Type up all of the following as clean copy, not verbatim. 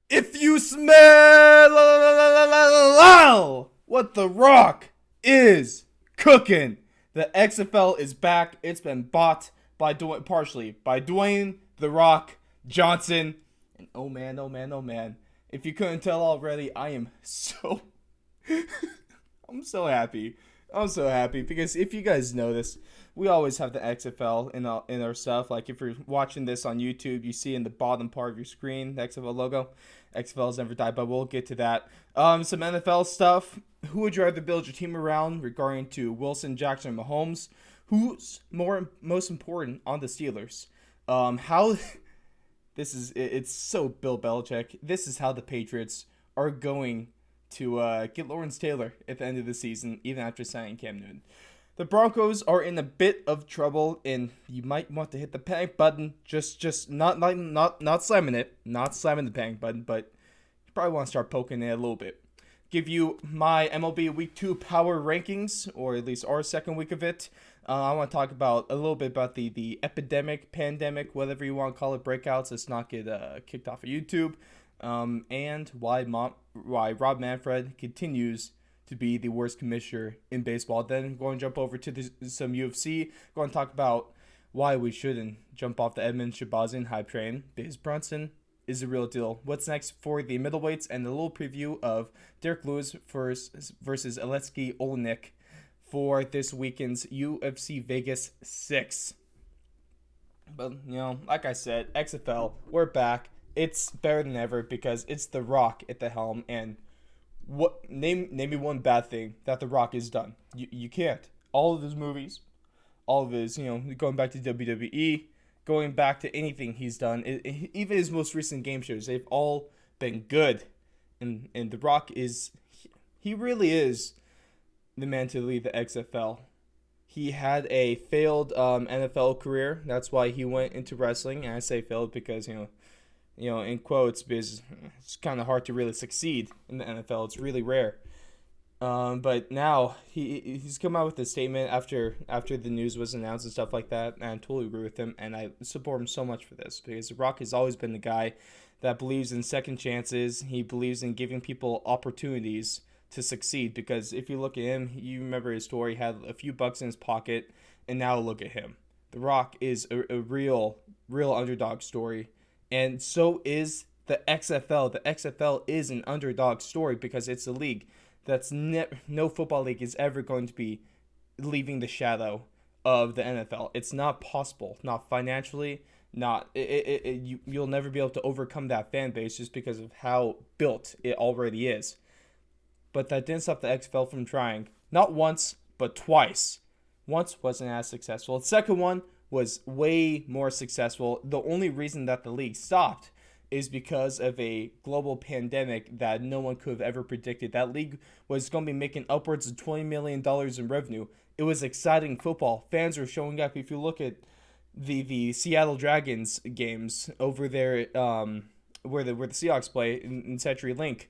If you smell what The Rock is cooking, the XFL is back. It's been bought by partially by Dwayne The Rock Johnson. And oh man, oh man, oh man. If you couldn't tell already, I am so I'm so happy. I'm so happy because if you guys know this, we always have the XFL in our stuff. Like if you're watching this on YouTube, you see in the bottom part of your screen the XFL logo. XFL's never died, but we'll get to that. Some NFL stuff. Who would you rather build your team around regarding to Wilson, Jackson, and Mahomes? Who's most important on the Steelers? How this is it's so Bill Belichick. This is how the Patriots are going to get Lawrence Taylor at the end of the season, even after signing Cam Newton. The Broncos are in a bit of trouble, and you might want to hit the panic button. Just not slamming it, not slamming the panic button, but you probably want to start poking it a little bit. Give you my MLB Week 2 power rankings, or at least our second week of it. I want to talk about a little bit about the epidemic, pandemic, whatever you want to call it, breakouts. Let's not get kicked off of YouTube. And why Rob Manfred continues to be the worst commissioner in baseball. Then going to jump over to some UFC. Going to talk about why we shouldn't jump off the Edmund Shabazian hype train, because Brunson is the real deal. What's next for the middleweights, and a little preview of Derek Lewis versus Alexei Olenek for this weekend's UFC Vegas 6. But, like I said, XFL, we're back. It's better than ever because it's The Rock at the helm. And name me one bad thing that The Rock has done. You can't. All of his movies, all of his, going back to WWE, going back to anything he's done, even his most recent game shows, they've all been good. And The Rock he really is the man to lead the XFL. He had a failed NFL career. That's why he went into wrestling. And I say failed because, in quotes, because it's kind of hard to really succeed in the NFL. It's really rare. But now he's come out with a statement after the news was announced and stuff like that, and I totally agree with him, and I support him so much for this because The Rock has always been the guy that believes in second chances. He believes in giving people opportunities to succeed, because if you look at him, you remember his story, he had a few bucks in his pocket, and now look at him. The Rock is a real underdog story. And so is the XFL. The XFL is an underdog story because it's a league that's no football league is ever going to be leaving the shadow of the NFL. It's not possible, not financially, you'll never be able to overcome that fan base just because of how built it already is. But that didn't stop the XFL from trying, not once, but twice. Once wasn't as successful. The second one was way more successful. The only reason that the league stopped is because of a global pandemic that no one could have ever predicted. That league was going to be making upwards of $20 million in revenue. It was exciting football. Fans were showing up. If you look at the Seattle Dragons games over there, where the Seahawks play in CenturyLink,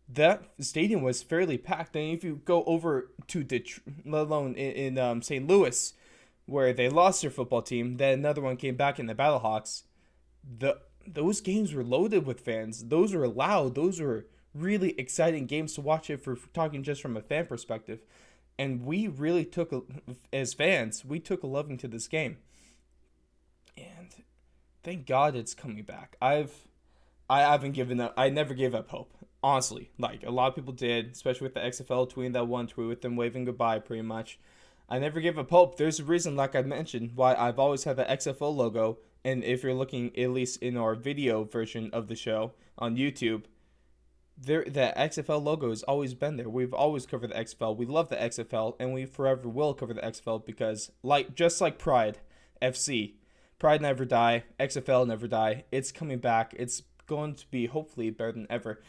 that stadium was fairly packed. And if you go over to Detroit, let alone in St. Louis, where they lost their football team, then another one came back in the Battlehawks, those games were loaded with fans. Those were loud. Those were really exciting games to watch it for talking just from a fan perspective. And we really as fans, we took a loving to this game. And thank God it's coming back. I haven't given up. I never gave up hope. Honestly, like a lot of people did, especially with the XFL tweeting that one tweet with them waving goodbye pretty much. I never gave up hope. There's a reason, like I mentioned, why I've always had the XFL logo. And if you're looking, at least in our video version of the show on YouTube, the XFL logo has always been there. We've always covered the XFL. We love the XFL, and we forever will cover the XFL because, just like Pride FC, Pride never die, XFL never die. It's coming back. It's going to be hopefully better than ever.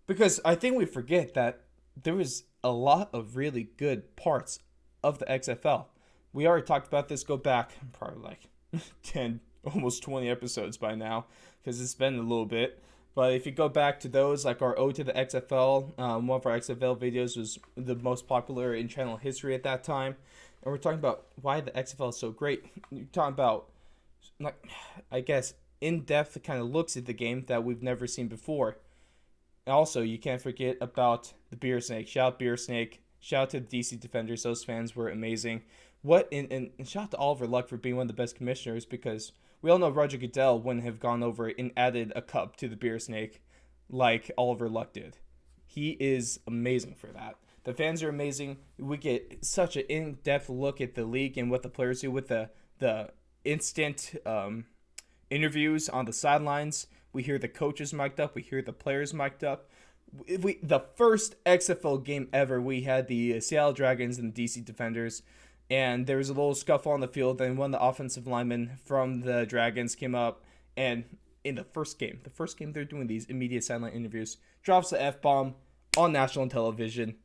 Because I think we forget that there was a lot of really good parts of the XFL. We already talked about this. Go back probably like 10, almost 20 episodes by now, because it's been a little bit. But if you go back to those, like our Ode to the XFL, one of our XFL videos was the most popular in channel history at that time. And we're talking about why the XFL is so great. You're talking about, like, I guess, in-depth kind of looks at the game that we've never seen before. Also, you can't forget about the Beer Snake. Shout out Beer Snake. Shout out to the DC Defenders. Those fans were amazing. And shout out to Oliver Luck for being one of the best commissioners, because we all know Roger Goodell wouldn't have gone over and added a cup to the Beer Snake like Oliver Luck did. He is amazing for that. The fans are amazing. We get such an in-depth look at the league and what the players do with the instant interviews on the sidelines. We hear the coaches mic'd up. We hear the players mic'd up. The first XFL game ever, we had the Seattle Dragons and the DC Defenders, and there was a little scuffle on the field. Then one of the offensive linemen from the Dragons came up, and in the first game they're doing these immediate sideline interviews, drops the F-bomb on national television.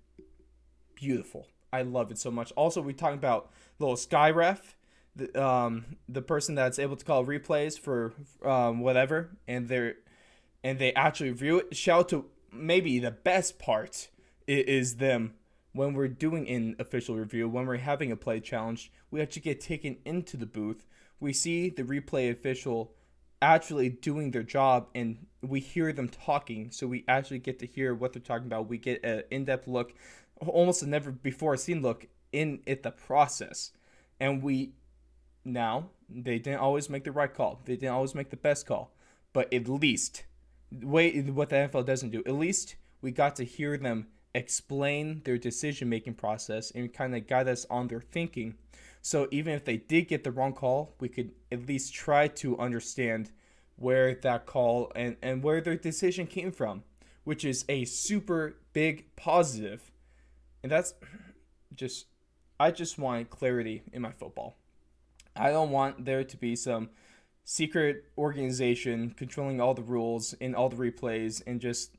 Beautiful. I love it so much. Also, we talking about little Sky Ref, the person that's able to call replays for whatever, and they actually review it. Shout out to maybe the best part is them when we're doing an official review, when we're having a play challenge, we actually get taken into the booth. We see the replay official actually doing their job, and we hear them talking, so we actually get to hear what they're talking about. We get an in-depth look, almost a never before seen look at the process. And they didn't always make the right call. They didn't always make the best call. But at least, what the NFL doesn't do, at least we got to hear them explain their decision-making process and kind of guide us on their thinking. So even if they did get the wrong call, we could at least try to understand where that call and where their decision came from, which is a super big positive. And that's I just want clarity in my football. I don't want there to be some secret organization controlling all the rules and all the replays and just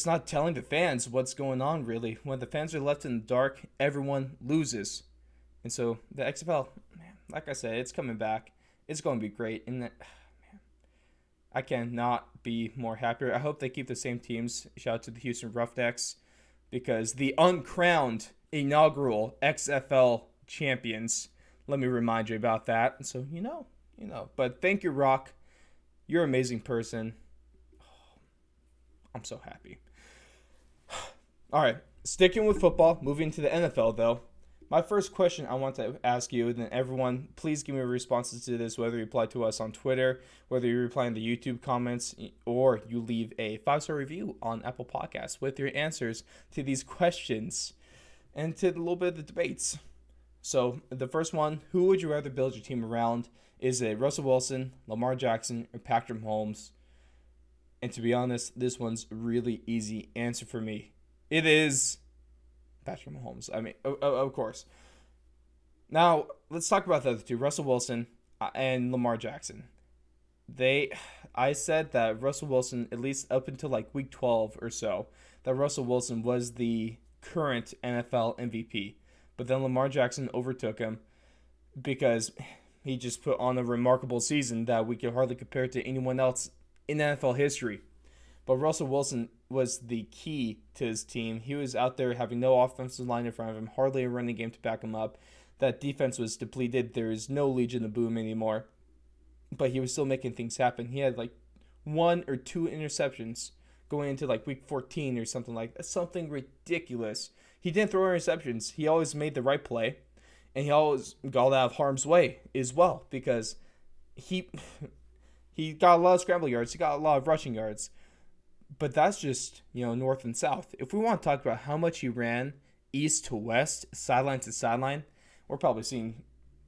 not telling the fans what's going on, really. When the fans are left in the dark, everyone loses. And so the XFL, man, like I said, it's coming back. It's going to be great. And man, I cannot be more happier. I hope they keep the same teams. Shout out to the Houston Roughnecks, because the uncrowned inaugural XFL champions. Let me remind you about that. And so, you know. But thank you, Rock. You're an amazing person. I'm so happy. All right, sticking with football, moving to the NFL, though. My first question I want to ask you, and then everyone, please give me responses to this, whether you reply to us on Twitter, whether you reply in the YouTube comments, or you leave a 5-star review on Apple Podcasts with your answers to these questions and to a little bit of the debates. So the first one, who would you rather build your team around? Is it Russell Wilson, Lamar Jackson, or Patrick Mahomes? And to be honest, this one's a really easy answer for me. It is Patrick Mahomes. I mean, of course. Now, let's talk about the other two, Russell Wilson and Lamar Jackson. I said that Russell Wilson, at least up until like week 12 or so, that Russell Wilson was the current NFL MVP. But then Lamar Jackson overtook him because he just put on a remarkable season that we could hardly compare to anyone else in NFL history. But Russell Wilson was the key to his team. He was out there having no offensive line in front of him, hardly a running game to back him up. That defense was depleted. There is no Legion of Boom anymore. But he was still making things happen. He had like 1 or 2 interceptions going into like week 14 or something like that. Something ridiculous. He didn't throw interceptions. He always made the right play. And he always got out of harm's way as well, because he got a lot of scramble yards. He got a lot of rushing yards. But that's just, north and south. If we want to talk about how much he ran east to west, sideline to sideline, we're probably seeing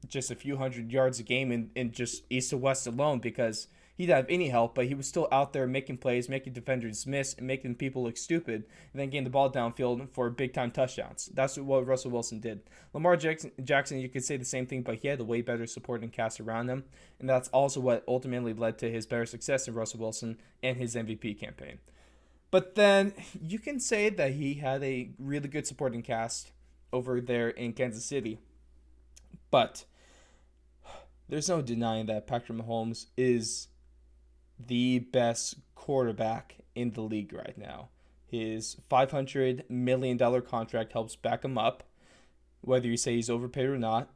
just a few hundred yards a game in just east to west alone, because he didn't have any help, but he was still out there making plays, making defenders miss, and making people look stupid, and then getting the ball downfield for big-time touchdowns. That's what Russell Wilson did. Lamar Jackson, you could say the same thing, but he had a way better supporting cast around him, and that's also what ultimately led to his better success in Russell Wilson and his MVP campaign. But then you can say that he had a really good supporting cast over there in Kansas City, but there's no denying that Patrick Mahomes is the best quarterback in the league right now. His $500 million contract helps back him up. Whether you say he's overpaid or not,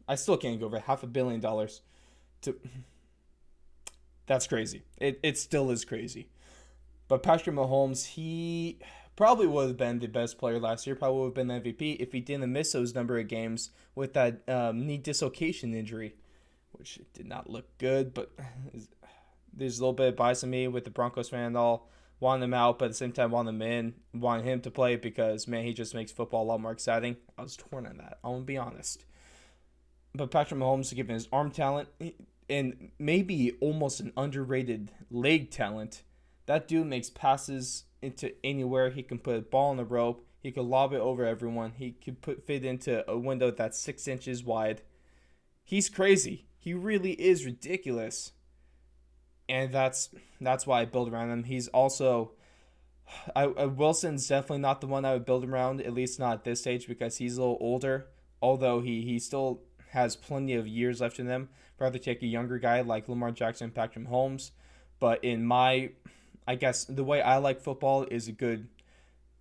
I still can't go over $500 million. That's crazy. It still is crazy. But Patrick Mahomes, he probably would have been the best player last year. Probably would have been the MVP if he didn't miss those number of games with that knee dislocation injury, which did not look good. But there's a little bit of bias in me with the Broncos fan and all. Want him out, but at the same time want him in. Want him to play because, man, he just makes football a lot more exciting. I was torn on that. I'm going to be honest. But Patrick Mahomes, given his arm talent and maybe almost an underrated leg talent, that dude makes passes into anywhere. He can put a ball on the rope. He could lob it over everyone. He could fit into a window that's 6 inches wide. He's crazy. He really is ridiculous, and that's why I build around him. He's also Wilson's definitely not the one I would build around, at least not at this stage, because he's a little older. Although he still has plenty of years left in him. I'd rather take a younger guy like Lamar Jackson, Patrick Mahomes. But I guess the way I like football is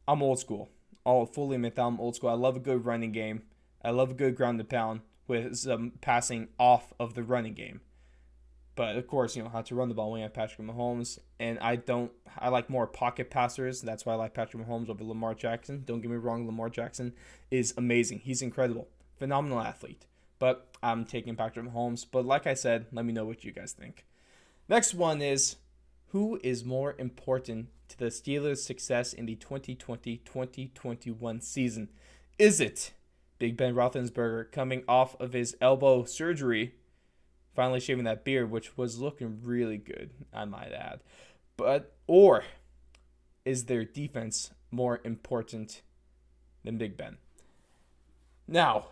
I'm old school. I'll fully admit that I'm old school. I love a good running game. I love a good ground and pound with some passing off of the running game. But of course, how to run the ball when you have Patrick Mahomes. And I like more pocket passers. That's why I like Patrick Mahomes over Lamar Jackson. Don't get me wrong, Lamar Jackson is amazing. He's incredible. Phenomenal athlete. But I'm taking Patrick Mahomes. But like I said, let me know what you guys think. Next one is, who is more important to the Steelers' success in the 2020-2021 season? Is it Big Ben Roethlisberger coming off of his elbow surgery, finally shaving that beard, which was looking really good, I might add. Or is their defense more important than Big Ben? Now,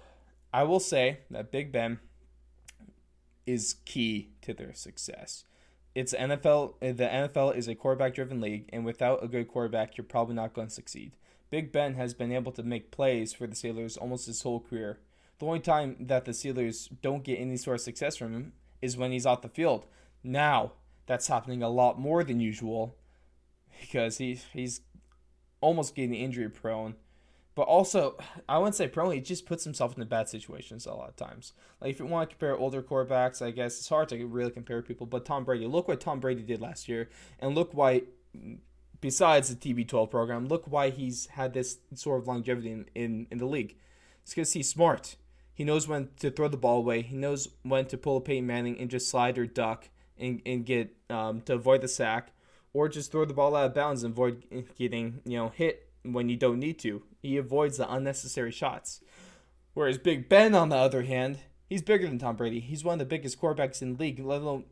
I will say that Big Ben is key to their success. It's NFL. The NFL is a quarterback-driven league, and without a good quarterback, you're probably not going to succeed. Big Ben has been able to make plays for the Steelers almost his whole career. The only time that the Steelers don't get any sort of success from him is when he's off the field. Now, that's happening a lot more than usual because he's almost getting injury prone. But also, I wouldn't say prone, he just puts himself into bad situations a lot of times. Like, if you want to compare older quarterbacks, I guess it's hard to really compare people. But Tom Brady, look what Tom Brady did last year. And look why, besides the TB12 program, look why he's had this sort of longevity in the league. It's because he's smart. He knows when to throw the ball away. He knows when to pull a Peyton Manning and just slide or duck and get to avoid the sack. Or just throw the ball out of bounds and avoid getting hit when you don't need to. He avoids the unnecessary shots. Whereas Big Ben, on the other hand, he's bigger than Tom Brady. He's one of the biggest quarterbacks in the league, let alone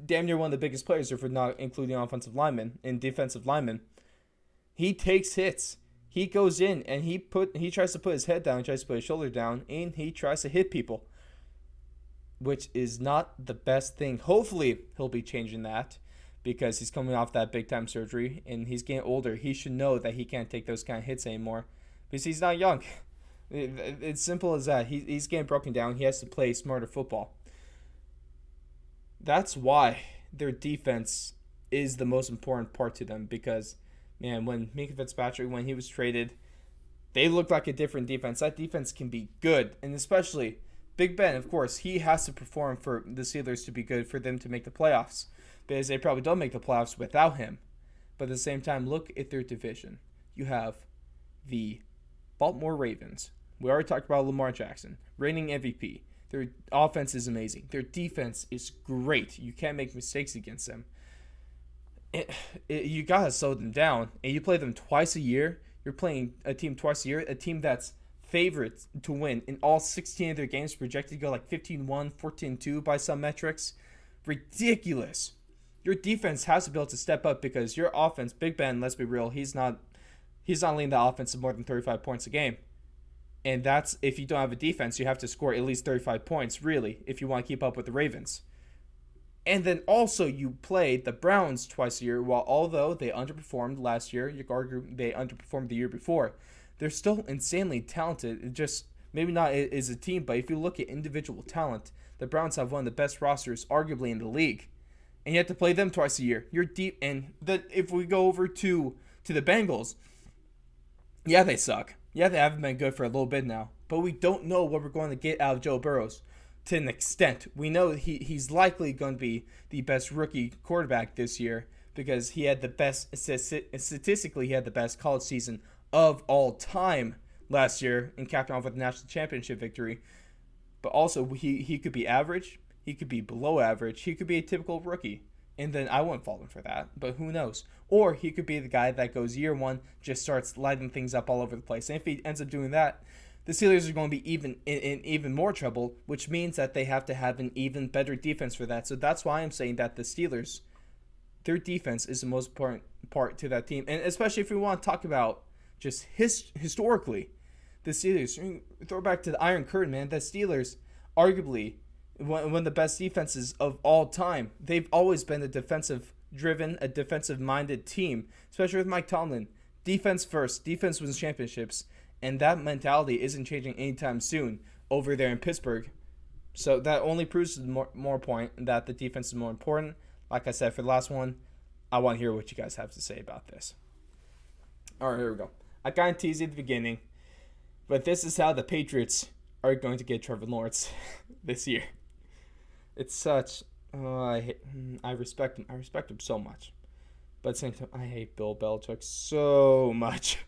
damn near one of the biggest players, if we're not including offensive linemen and defensive linemen. He takes hits. He goes in and he tries to put his head down, he tries to put his shoulder down, and he tries to hit people, which is not the best thing. Hopefully, he'll be changing that, because he's coming off that big-time surgery, and he's getting older. He should know that he can't take those kind of hits anymore, because he's not young. It's simple as that. He's getting broken down. He has to play smarter football. That's why their defense is the most important part to them, because, man, when Minka Fitzpatrick, when he was traded, they looked like a different defense. That defense can be good, and especially Big Ben, of course, he has to perform for the Steelers to be good for them to make the playoffs, because they probably don't make the playoffs without him. But at the same time, look at their division. You have the Baltimore Ravens. We already talked about Lamar Jackson, reigning MVP. Their offense is amazing. Their defense is great. You can't make mistakes against them. You got to slow them down, and you play them twice a year. You're playing a team twice a year, a team that's favorite to win in all 16 of their games, projected to go like 15-1, 14-2 by some metrics. Ridiculous. Your defense has to be able to step up, because your offense, Big Ben, let's be real, he's not leading the offense to more than 35 points a game. And that's, if you don't have a defense, you have to score at least 35 points, really, if you want to keep up with the Ravens. And then also you play the Browns twice a year, while although they underperformed last year, you could argue they underperformed the year before, they're still insanely talented. It just, maybe not as a team, but if you look at individual talent, the Browns have one of the best rosters, arguably, in the league. And you have to play them twice a year. You're deep. And if we go over to the Bengals, yeah, they suck. Yeah, they haven't been good for a little bit now. But we don't know what we're going to get out of Joe Burrows to an extent. We know he's likely going to be the best rookie quarterback this year. because he had the best, statistically, he had the best college season of all time last year and capped off with a national championship victory. But also, he could be average, he could be below average, he could be a typical rookie. And then I wouldn't fault him for that, but who knows? Or he could be the guy that goes year one, just starts lighting things up all over the place. And if he ends up doing that, the Steelers are going to be in even more trouble, which means that they have to have an even better defense for that. So that's why I'm saying that the Steelers, their defense is the most important part to that team. And especially if we want to talk about just historically, the Steelers, throw back to the Iron Curtain, man. The Steelers, arguably, one of the best defenses of all time. They've always been a defensive-driven, a defensive-minded team, especially with Mike Tomlin. Defense first. Defense wins championships. And that mentality isn't changing anytime soon over there in Pittsburgh. So that only proves more point that the defense is more important. Like I said, for the last one, I want to hear what you guys have to say about this. All right, here we go. I kind of teased at the beginning, but this is how the Patriots are going to get Trevor Lawrence this year. It's such... I respect him. I respect him so much. But at the same time, I hate Bill Belichick so much.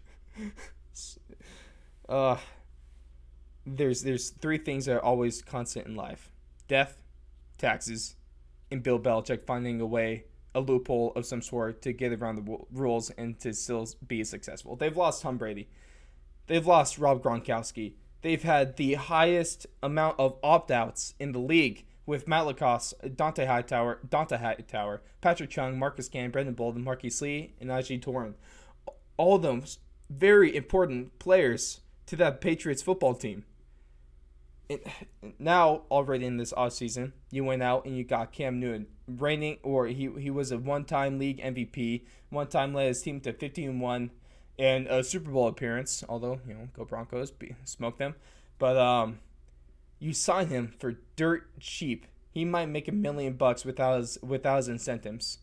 There's three things that are always constant in life: death, taxes, and Bill Belichick finding a loophole of some sort to get around the rules and to still be successful. They've lost Tom Brady. They've lost Rob Gronkowski. They've had the highest amount of opt-outs in the league with Matt Lacoste, Dante Hightower, Patrick Chung, Marcus Cannon, Brendan Bolden, Marquise Lee, and Najee Torin. All of them very important players to that Patriots football team. Now, already in this offseason, you went out and you got Cam Newton, he was a one-time league MVP, one-time led his team to 15-1 and a Super Bowl appearance, although, go Broncos, smoke them. But you sign him for dirt cheap. He might make $1 million without his incentives.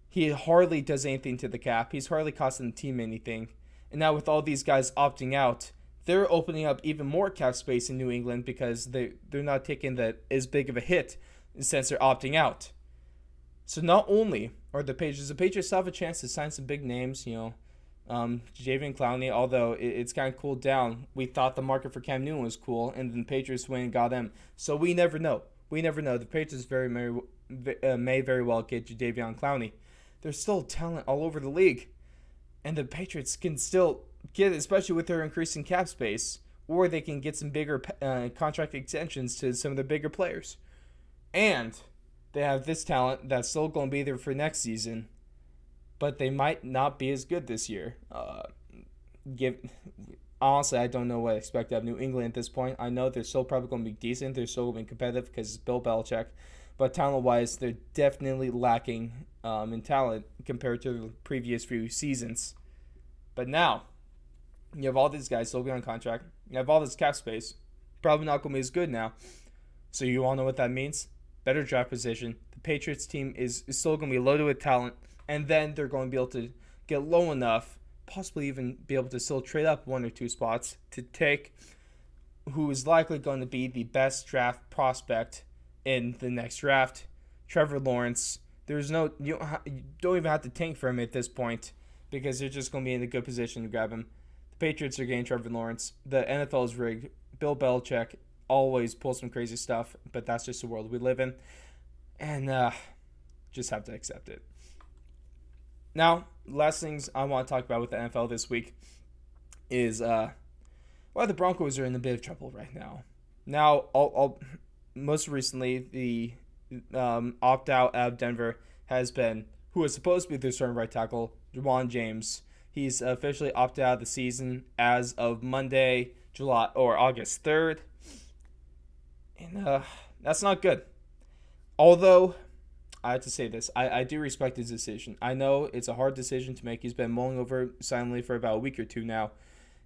He hardly does anything to the cap. He's hardly costing the team anything. And now with all these guys opting out, they're opening up even more cap space in New England because they're not taking as big of a hit since they're opting out. So not only are the Patriots have a chance to sign some big names, Jadeveon Clowney, although it's kind of cooled down. We thought the market for Cam Newton was cool, and then the Patriots went and got him. So we never know. The Patriots may very well get Jadeveon Clowney. There's still talent all over the league. And the Patriots can still get, especially with their increasing cap space, or they can get some bigger contract extensions to some of the bigger players. And they have this talent that's still going to be there for next season, but they might not be as good this year. Honestly, I don't know what I expect out of New England at this point. I know they're still probably going to be decent. They're still going to be competitive because it's Bill Belichick. But talent-wise, they're definitely lacking in talent compared to the previous few seasons. But now, you have all these guys still being on contract. You have all this cap space. Probably not going to be as good now. So you all know what that means. Better draft position. The Patriots team is still going to be loaded with talent. And then they're going to be able to get low enough, possibly even be able to still trade up 1 or 2 spots to take who is likely going to be the best draft prospect in the next draft, Trevor Lawrence. You don't even have to tank for him at this point because they're just going to be in a good position to grab him. The Patriots are getting Trevor Lawrence. The NFL is rigged. Bill Belichick always pulls some crazy stuff, but that's just the world we live in. And just have to accept it. Now, last things I want to talk about with the NFL this week is why the Broncos are in a bit of trouble right now. Now, most recently, the opt-out of Denver has been who was supposed to be their starting right tackle, Juwan James. He's officially opted out of the season as of Monday, August 3rd. And that's not good. Although, I have to say this, I do respect his decision. I know it's a hard decision to make. He's been mulling over silently for about a week or two now.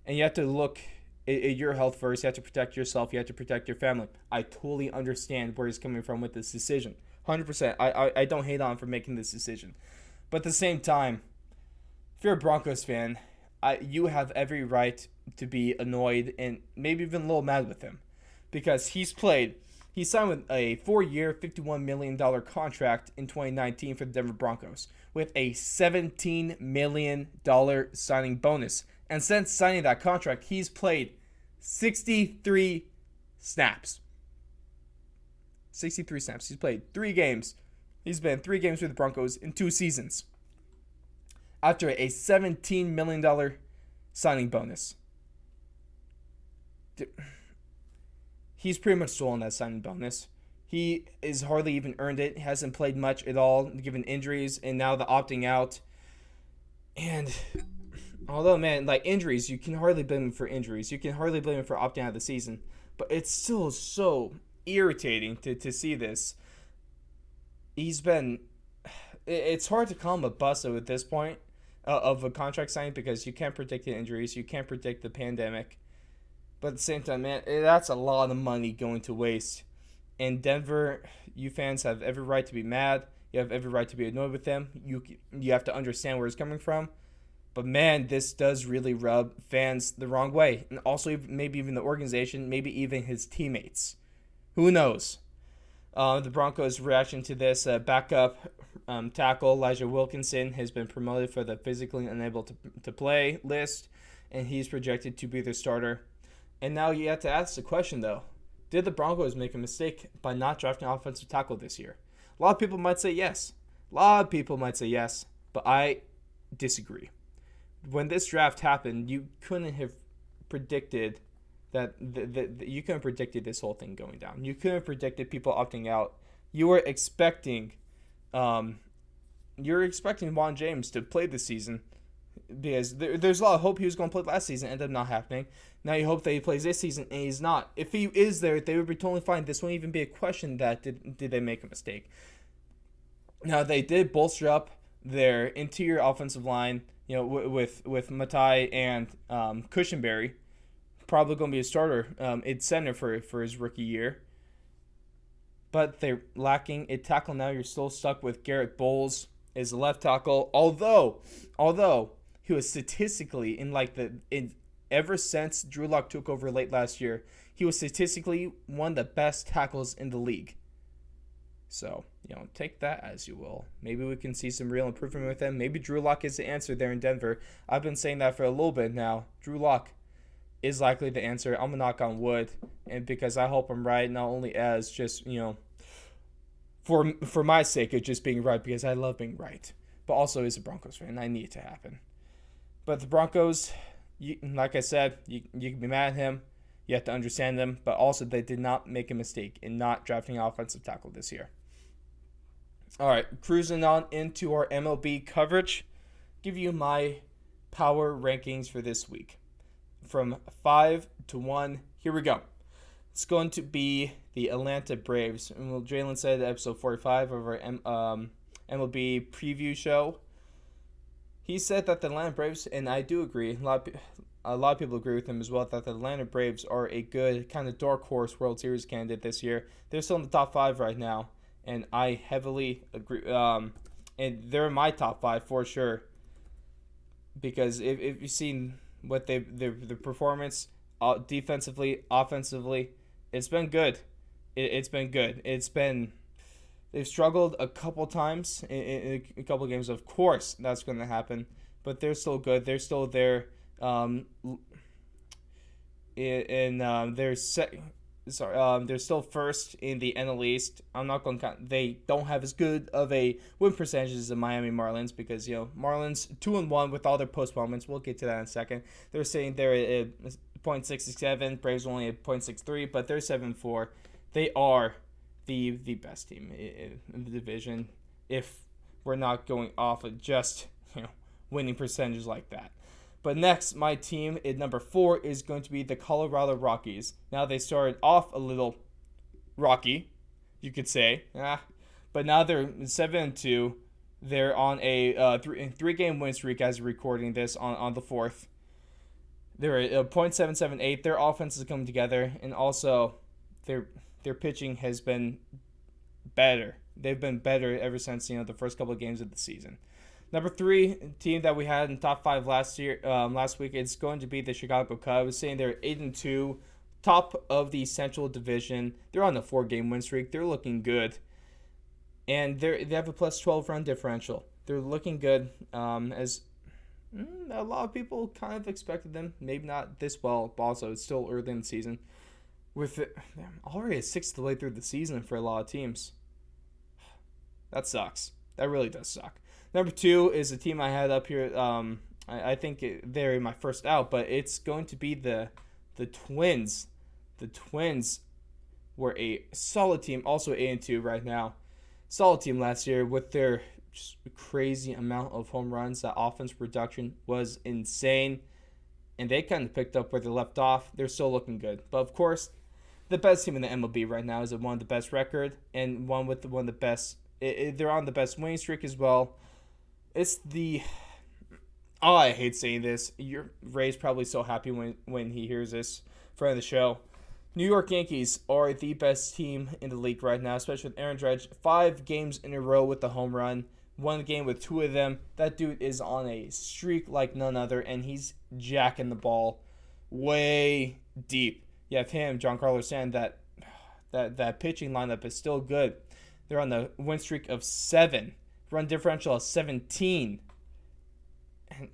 And you have to look at your health first. You have to protect yourself. You have to protect your family. I totally understand where he's coming from with this decision. 100%. I don't hate on him for making this decision. But at the same time, if you're a Broncos fan, you have every right to be annoyed and maybe even a little mad with him. Because he signed with a 4-year, $51 million contract in 2019 for the Denver Broncos, with a $17 million signing bonus. And since signing that contract, he's played 63 snaps. 63 snaps. He's played 3 games. He's been 3 games with the Broncos in 2 seasons. After a $17 million signing bonus. He's pretty much stolen that signing bonus. He has hardly even earned it. He hasn't played much at all, given injuries, and now the opting out. And although, man, like injuries, you can hardly blame him for injuries. You can hardly blame him for opting out of the season. But it's still so irritating to see this. It's hard to call him a bust at this point of a contract signing because you can't predict the injuries. You can't predict the pandemic. But at the same time, man, that's a lot of money going to waste. In Denver, you fans have every right to be mad. You have every right to be annoyed with them. You have to understand where it's coming from. But, man, this does really rub fans the wrong way. And also maybe even the organization, maybe even his teammates. Who knows? The Broncos' reaction to this, backup tackle Elijah Wilkinson has been promoted for the physically unable to play list, and he's projected to be the starter. And now you have to ask the question, though. Did the Broncos make a mistake by not drafting an offensive tackle this year? A lot of people might say yes. But I disagree. When this draft happened, you couldn't have predicted that you couldn't have predicted this whole thing going down. You couldn't have predicted people opting out. You were expecting Juan James to play this season because there's a lot of hope he was going to play last season. Ended up not happening. Now you hope that he plays this season, and he's not. If he is there, they would be totally fine. This won't even be a question that did they make a mistake. Now they did bolster up their interior offensive line, with Matai and Cushenberry. Probably going to be a starter at center for his rookie year. But they're lacking a tackle now. You're still stuck with Garrett Bowles as a left tackle. Although he was statistically ever since Drew Lock took over late last year, he was statistically one of the best tackles in the league. So, take that as you will. Maybe we can see some real improvement with him. Maybe Drew Lock is the answer there in Denver. I've been saying that for a little bit now. Drew Lock is likely the answer. I'm going to knock on wood, and because I hope I'm right, not only as just, for my sake of just being right, because I love being right, but also as a Broncos fan, I need it to happen. But the Broncos, like I said, you can be mad at him. You have to understand them, but also they did not make a mistake in not drafting an offensive tackle this year. All right, cruising on into our MLB coverage. Give you my power rankings for this week. From 5 to 1, here we go. It's going to be the Atlanta Braves. And what Jalen said in episode 45 of our MLB preview show, he said that the Atlanta Braves, and I do agree, a lot of people agree with him as well, that the Atlanta Braves are a good kind of dark horse World Series candidate this year. They're still in the top 5 right now, and I heavily agree. And they're in my top 5 for sure. Because if you've seen what the performance defensively, offensively, it's been good. It's been good. They've struggled a couple times in a couple of games. Of course, that's going to happen, but they're still good. They're still there. They're still first in the NL East. I'm not going to count. They don't have as good of a win percentage as the Miami Marlins because Marlins 2-1 with all their postponements. We'll get to that in a second. They're saying they're at .67. Braves only at .63, but they're 7-4. They are the best team in the division if we're not going off of just winning percentages like that. But next, my team at number 4 is going to be the Colorado Rockies. Now, they started off a little rocky, you could say. But now they're 7-2. They're on a three-game win streak as we're recording this on the 4th. They're at .778. Their offense is coming together. And also, their pitching has been better. They've been better ever since the first couple of games of the season. Number 3 team that we had in top 5 last week, it's going to be the Chicago Cubs, saying they're 8-2, top of the Central Division. They're on a 4-game win streak. They're looking good, and they have a plus 12 run differential. They're looking good. As a lot of people kind of expected them, maybe not this well, but also it's still early in the season. With it, already a sixth way through the season for a lot of teams. That sucks. That really does suck. Number two is a team I had up here. I think they're my first out, but it's going to be the Twins. The Twins were a solid team, also 8-2 right now. Solid team last year with their just crazy amount of home runs. That offense production was insane, and they kind of picked up where they left off. They're still looking good, but of course, the best team in the MLB right now is one of the best record and one with one of the best. They're on the best winning streak as well. It's the oh, I hate saying this. Your Ray's probably so happy when he hears this friend of the show. New York Yankees are the best team in the league right now, especially with Aaron Judge. 5 games in a row with the home run. One game with 2 of them. That dude is on a streak like none other, and he's jacking the ball way deep. You have him, Giancarlo Stanton. That pitching lineup is still good. They're on the win streak of 7. Run differential of 17. And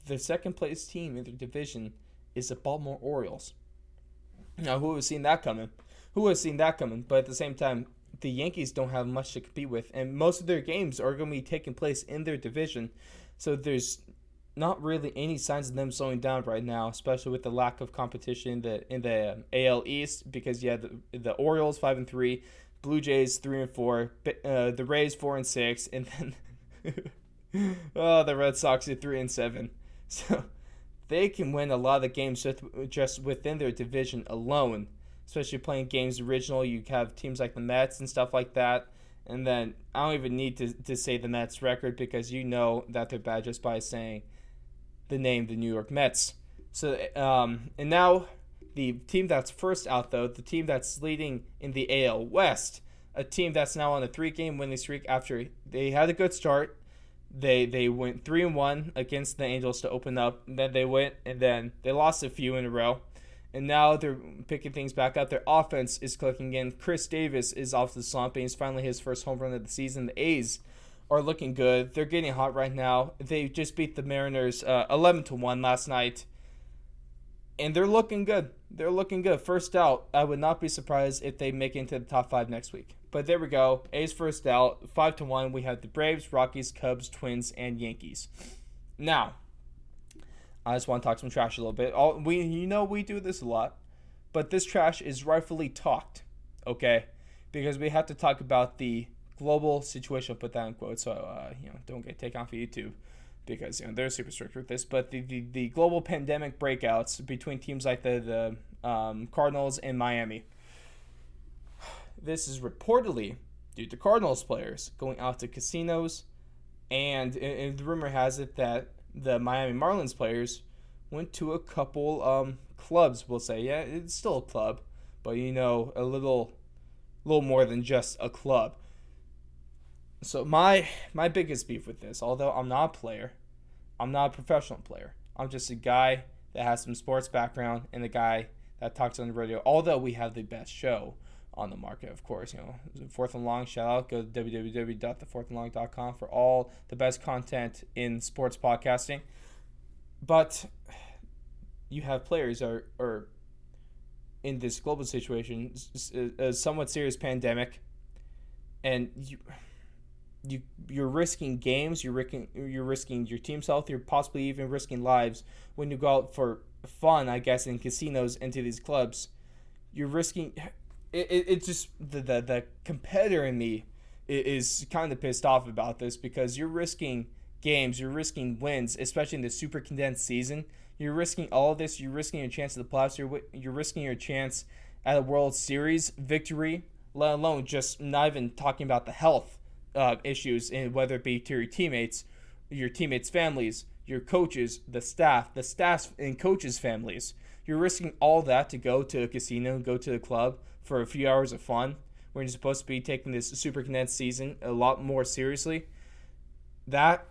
the second place team in their division is the Baltimore Orioles. Now, who would have seen that coming? Who would have seen that coming? But at the same time, the Yankees don't have much to compete with, and most of their games are going to be taking place in their division. So there's not really any signs of them slowing down right now, especially with the lack of competition in the AL East, because you have the Orioles 5-3, Blue Jays 3-4, the Rays 4-6, and then the Red Sox are 3-7. So they can win a lot of the games just within their division alone, especially playing games original. You have teams like the Mets and stuff like that. And then I don't even need to say the Mets record because you know that they're bad just by saying the name, the New York Mets. So and now the team that's first out, though, the team that's leading in the AL West, a team that's now on a 3-game winning streak after they had a good start. They went 3-1 against the Angels to open up. And then they went and then they lost a few in a row. And now they're picking things back up. Their offense is clicking in. Chris Davis is off the slump, and he's finally his first home run of the season. The A's are looking good. They're getting hot right now. They just beat the Mariners 11-1 last night. And they're looking good. They're looking good. First out, I would not be surprised if they make it into the top 5 next week. But there we go. A's first out, 5-1. We have the Braves, Rockies, Cubs, Twins, and Yankees. Now, I just want to talk some trash a little bit. We do this a lot, but this trash is rightfully talked, okay? Because we have to talk about the global situation. I'll put that in quotes, so don't get taken off of YouTube because they're super strict with this. But the global pandemic breakouts between teams like the Cardinals and Miami. This is reportedly due to Cardinals players going out to casinos, and the rumor has it that the Miami Marlins players went to a couple clubs, we'll say. Yeah, it's still a club, but a little more than just a club. So my biggest beef with this, although I'm not a player, I'm not a professional player. I'm just a guy that has some sports background and a guy that talks on the radio, although we have the best show on the market, of course. Fourth and Long, shout out. Go to www.thefourthandlong.com for all the best content in sports podcasting. But you have players are in this global situation, a somewhat serious pandemic, and you're risking games, you're risking your team's health, you're possibly even risking lives when you go out for fun, I guess, in casinos into these clubs. You're risking. It's just the competitor in me is kind of pissed off about this because you're risking games, you're risking wins, especially in the super condensed season. You're risking all of this. You're risking your chance at the playoffs. You're risking your chance at a World Series victory, let alone just not even talking about the health issues, and whether it be to your teammates families, your coaches, the staffs and coaches' families. You're risking all that to go to a casino, go to a club for a few hours of fun when you're supposed to be taking this super condensed season a lot more seriously. That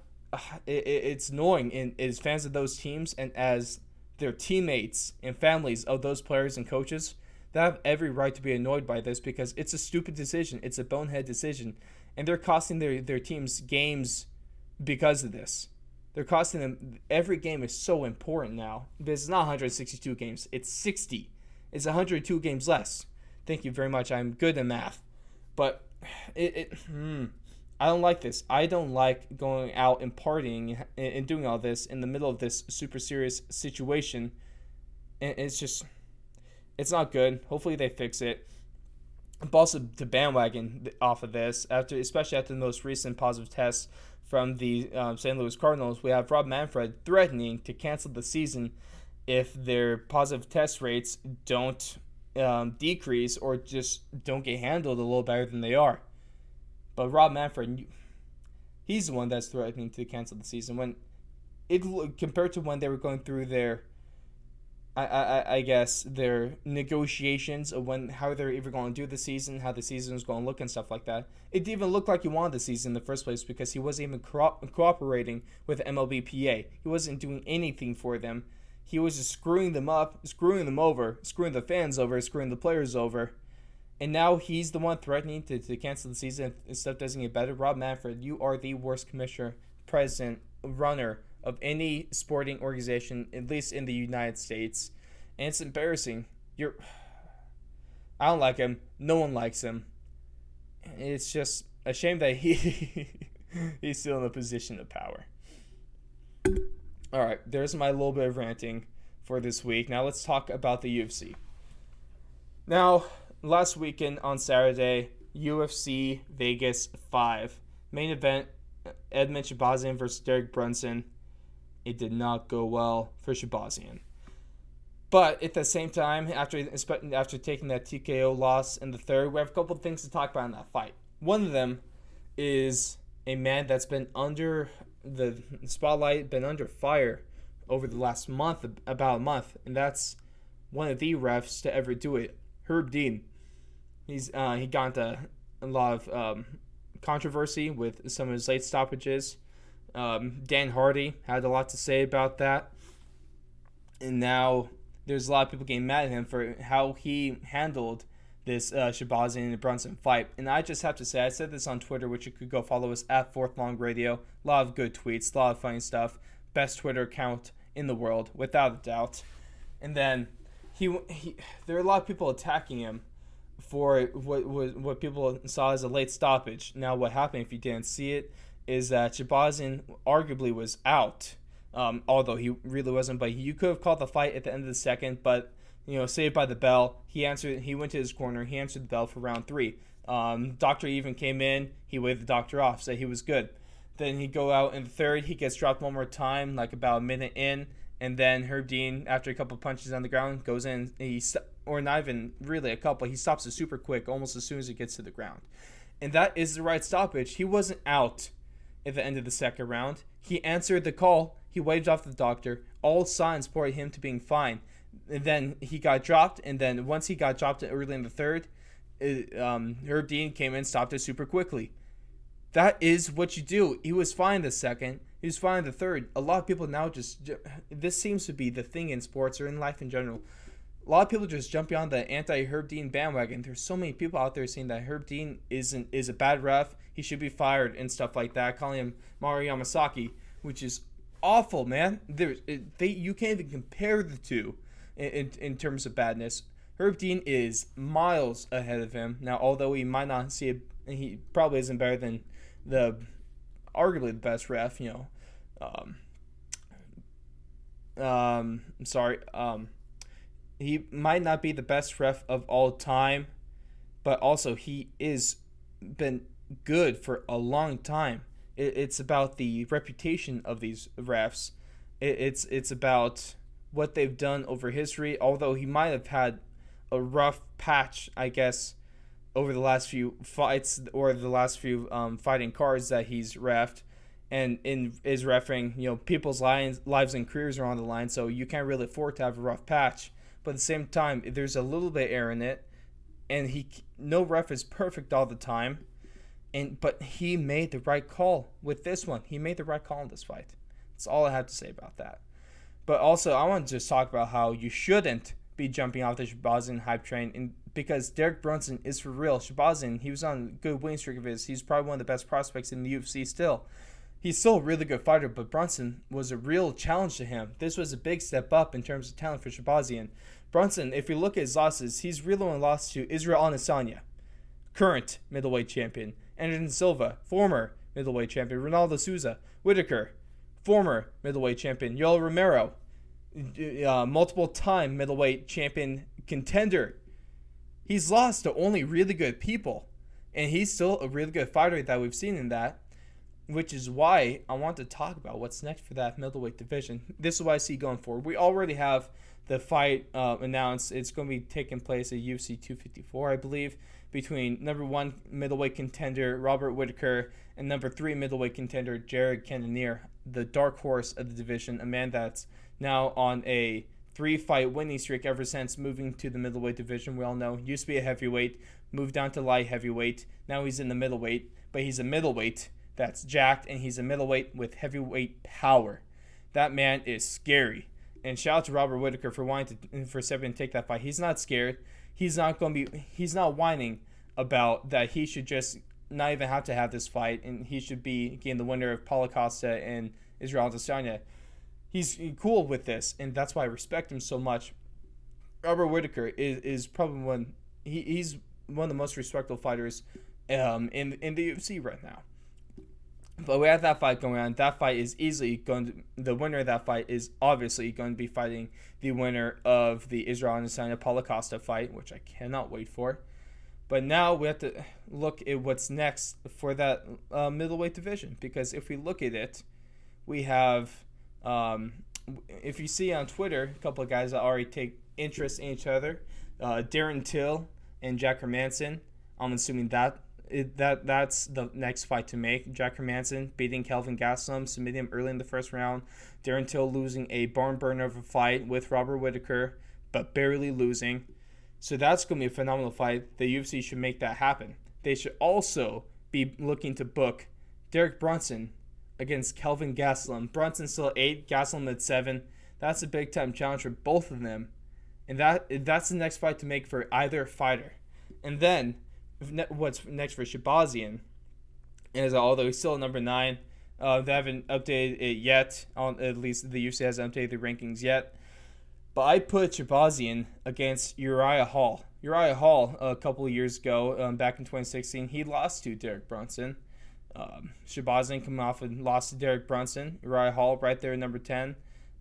it's annoying, and as fans of those teams and as their teammates and families of those players and coaches, they have every right to be annoyed by this because it's a stupid decision. It's a bonehead decision, and they're costing their teams games because of this. They're costing them. Every game is so important now because it's not 162 games, it's 60. It's 102 games less. Thank you very much. I'm good at math, but I don't like this. I don't like going out and partying and doing all this in the middle of this super serious situation. And it's not good. Hopefully they fix it. But also to bandwagon off of this, especially after the most recent positive tests from the St. Louis Cardinals, we have Rob Manfred threatening to cancel the season if their positive test rates don't decrease or just don't get handled a little better than they are. But Rob Manfred, he's the one that's threatening to cancel the season. When compared to when they were going through their, I guess their negotiations of how they're even going to do the season, how the season was going to look and stuff like that. It didn't even look like he wanted the season in the first place because he wasn't even cooperating with MLBPA. He wasn't doing anything for them. He was just screwing them up, screwing them over, screwing the fans over, screwing the players over. And now he's the one threatening to cancel the season if stuff doesn't get better. Rob Manfred, you are the worst commissioner, president, runner of any sporting organization, at least in the United States. And it's embarrassing. I don't like him. No one likes him. It's just a shame that he's still in a position of power. All right, there's my little bit of ranting for this week. Now let's talk about the UFC. Now, last weekend on Saturday, UFC Vegas 5. Main event, Edmund Shabazian versus Derek Brunson. It did not go well for Shabazian. But at the same time, after taking that TKO loss in the third, we have a couple of things to talk about in that fight. One of them is a man that's been under the spotlight, been under fire over the last month, about a month, and that's one of the refs to ever do it, Herb Dean. He got into a lot of controversy with some of his late stoppages. Dan Hardy had a lot to say about that, and now there's a lot of people getting mad at him for how he handled this Shabazian and Brunson fight. And I just have to say, I said this on Twitter, which you could go follow us at Fourth Long Radio. A lot of good tweets, a lot of funny stuff. Best Twitter account in the world, without a doubt. And then there are a lot of people attacking him for what people saw as a late stoppage. Now, what happened, if you didn't see it, is that Shabazian arguably was out. Although he really wasn't, but you could have called the fight at the end of the second, but saved by the bell. He went to his corner, he answered the bell for round 3. Doctor even came in, he waved the doctor off, said he was good. Then he'd go out in the third, he gets dropped one more time, like about a minute in, and then Herb Dean, after a couple punches on the ground, goes in, or not even really a couple, he stops it super quick, almost as soon as he gets to the ground. And that is the right stoppage. He wasn't out at the end of the second round. He answered the call. He waved off the doctor. All signs pointed him to being fine. And then he got dropped. And then once he got dropped early in the third, Herb Dean came in, stopped it super quickly. That is what you do. He was fine the second. He was fine the third. A lot of people now this seems to be the thing in sports or in life in general. A lot of people just jump on the anti-Herb Dean bandwagon. There's so many people out there saying that Herb Dean is a bad ref. He should be fired and stuff like that. Calling him Mario Yamasaki, which is awful, man. You can't even compare the two in terms of badness. Herb Dean is miles ahead of him. Now, although he might not see it, he probably isn't better than arguably the best ref, he might not be the best ref of all time, but also he is been good for a long time. It's about the reputation of these refs. It's about what they've done over history, although he might have had a rough patch, I guess, over the last few fights or the last few fighting cards that he's reffed. And in his refereeing, people's lives and careers are on the line, so you can't really afford to have a rough patch. But at the same time, there's a little bit of error in it, and no ref is perfect all the time. But he made the right call with this one. He made the right call in this fight. That's all I have to say about that. But also, I want to just talk about how you shouldn't be jumping off the Shabazian hype train and because Derek Brunson is for real. Shabazian, he was on a good winning streak of his. He's probably one of the best prospects in the UFC still. He's still a really good fighter, but Brunson was a real challenge to him. This was a big step up in terms of talent for Shabazian. Brunson, if you look at his losses, he's really only lost to Israel Adesanya, current middleweight champion, Anderson Silva, former middleweight champion, Ronaldo Souza, Whitaker, former middleweight champion, Yoel Romero, multiple-time middleweight champion contender. He's lost to only really good people, and he's still a really good fighter that we've seen in that, which is why I want to talk about what's next for that middleweight division. This is what I see going forward. We already have the fight announced. It's going to be taking place at UFC 254, I believe, between number 1 middleweight contender Robert Whitaker and number 3 middleweight contender Jared Cannonier, the dark horse of the division, a man that's now on a 3-fight winning streak ever since moving to the middleweight division. We all know, used to be a heavyweight, moved down to light heavyweight. Now he's in the middleweight, but he's a middleweight that's jacked, and he's a middleweight with heavyweight power. That man is scary. And shout out to Robert Whitaker for stepping to take that fight. He's not scared. He's not whining about that he should just not even have to have this fight, and he should be again the winner of Paulo Costa and Israel Adesanya. He's cool with this, and that's why I respect him so much. Robert Whitaker is probably he's one of the most respectable fighters in the UFC right now. But we have that fight going on. That fight is the winner of that fight is obviously going to be fighting the winner of the Israel Adesanya Paulo Costa fight, which I cannot wait for. But now we have to look at what's next for that middleweight division, because if we look at it, we have, if you see on Twitter, a couple of guys that already take interest in each other, Darren Till and Jack Hermanson. I'm assuming that's the next fight to make. Jack Hermanson beating Kelvin Gastelum, submitting him early in the first round. Darren Till losing a barn burner of a fight with Robert Whitaker, but barely losing. So that's going to be a phenomenal fight. The UFC should make that happen. They should also be looking to book Derek Brunson against Kelvin Gastelum. Brunson still at 8, Gastelum at 7. That's a big-time challenge for both of them. And that's the next fight to make for either fighter. And then what's next for Shabazian is, although he's still at number 9, they haven't updated it yet. At least the UFC hasn't updated the rankings yet. But I put Shabazian against Uriah Hall. Uriah Hall, a couple of years ago, back in 2016, he lost to Derek Brunson. Shabazian coming off and lost to Derek Brunson. Uriah Hall right there at number 10.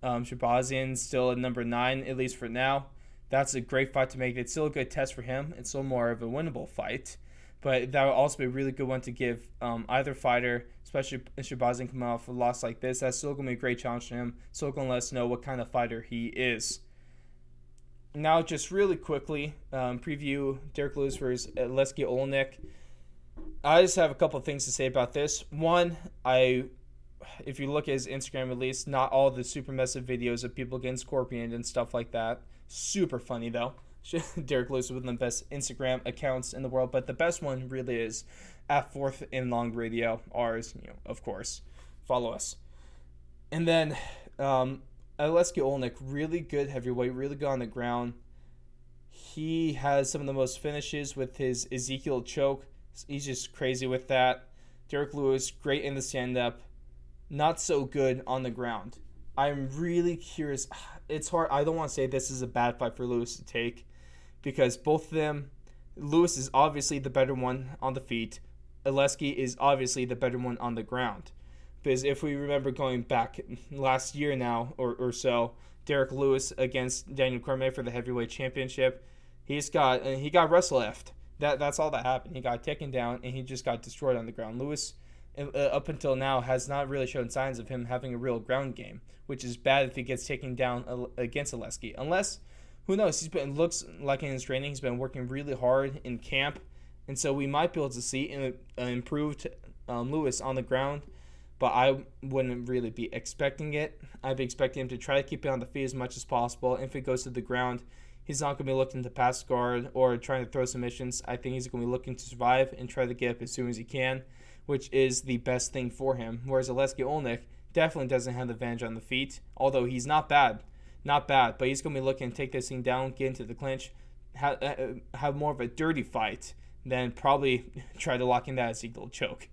Shabazian still at number 9, at least for now. That's a great fight to make. It's still a good test for him. It's still more of a winnable fight. But that would also be a really good one to give either fighter, especially Shabazian coming off a loss like this. That's still going to be a great challenge for him. Still going to let us know what kind of fighter he is. Now, just really quickly, preview Derek Lewis versus Aleksei Oleinik. I just have a couple of things to say about this. One, if you look at his Instagram at least, not all the super messy videos of people getting scorpioned and stuff like that. Super funny, though. Derek Lewis is one of the best Instagram accounts in the world, but the best one really is at Fourth and Long Radio. Ours, of course. Follow us. And then Aleksei Oleinik, really good heavyweight, really good on the ground. He has some of the most finishes with his Ezekiel choke. He's just crazy with that. Derek Lewis, great in the stand-up. Not so good on the ground. I'm really curious. It's hard. I don't want to say this is a bad fight for Lewis to take, because both of them, Lewis is obviously the better one on the feet. Aleksei is obviously the better one on the ground. Because if we remember going back last year now or so, Derek Lewis against Daniel Cormier for the heavyweight championship, he got wrestle-effed. That's all that happened. He got taken down and he just got destroyed on the ground. Lewis, up until now, has not really shown signs of him having a real ground game, which is bad if he gets taken down against Aleksei. Unless, who knows, looks like in his training he's been working really hard in camp, and so we might be able to see an improved Lewis on the ground, but I wouldn't really be expecting it. I'd be expecting him to try to keep it on the feet as much as possible. If it goes to the ground, he's not going to be looking to pass guard or trying to throw submissions. I think he's going to be looking to survive and try to get up as soon as he can, which is the best thing for him. Whereas Aleksei Oleinik definitely doesn't have the advantage on the feet, although he's not bad, but he's going to be looking to take this thing down, get into the clinch, have more of a dirty fight than probably try to lock in that Ezekiel choke.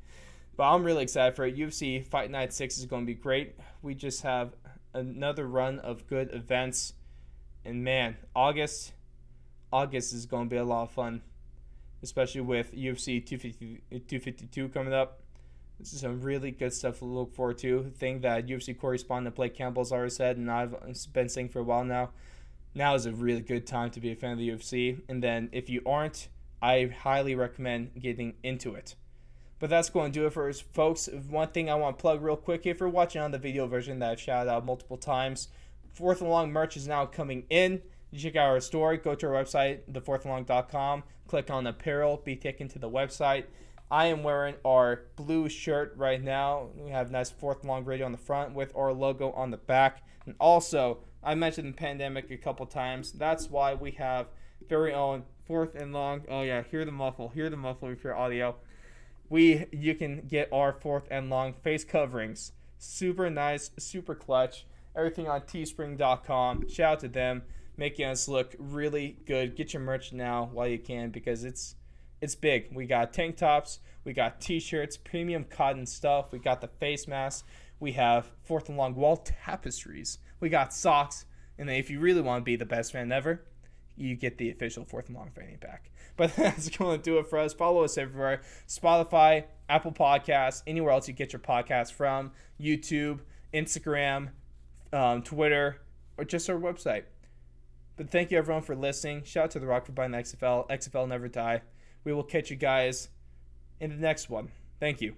But I'm really excited for it. UFC Fight Night 6 is going to be great. We just have another run of good events. And man, August is going to be a lot of fun, especially with UFC 252 coming up. This is some really good stuff to look forward to. The thing that UFC correspondent Blake Campbell's already said, and I've been saying for a while now, now is a really good time to be a fan of the UFC. And then if you aren't, I highly recommend getting into it. But that's going to do it for us, folks. One thing I want to plug real quick, if you're watching on the video version that I've shouted out multiple times, Fourth and Long merch is now coming in. You check out our store. Go to our website, thefourthandlong.com. Click on apparel. Be taken to the website. I am wearing our blue shirt right now. We have nice Fourth and Long radio on the front with our logo on the back. And also, I mentioned the pandemic a couple times. That's why we have very own Fourth and Long. Oh yeah, hear the muffle with your audio. You can get our Fourth and Long face coverings. Super nice, super clutch. Everything on teespring.com. Shout out to them. Making us look really good. Get your merch now while you can, because it's big. We got tank tops, we got t-shirts, premium cotton stuff, we got the face masks, we have Fourth and Long wall tapestries, we got socks, and then if you really want to be the best fan ever, you get the official Fourth and Long fanny pack. But that's going to do it for us. Follow us everywhere. Spotify, Apple Podcasts, anywhere else you get your podcasts from, YouTube, Instagram, Twitter, or just our website. But thank you everyone for listening. Shout out to The Rock for buying the XFL. XFL never die. We will catch you guys in the next one. Thank you.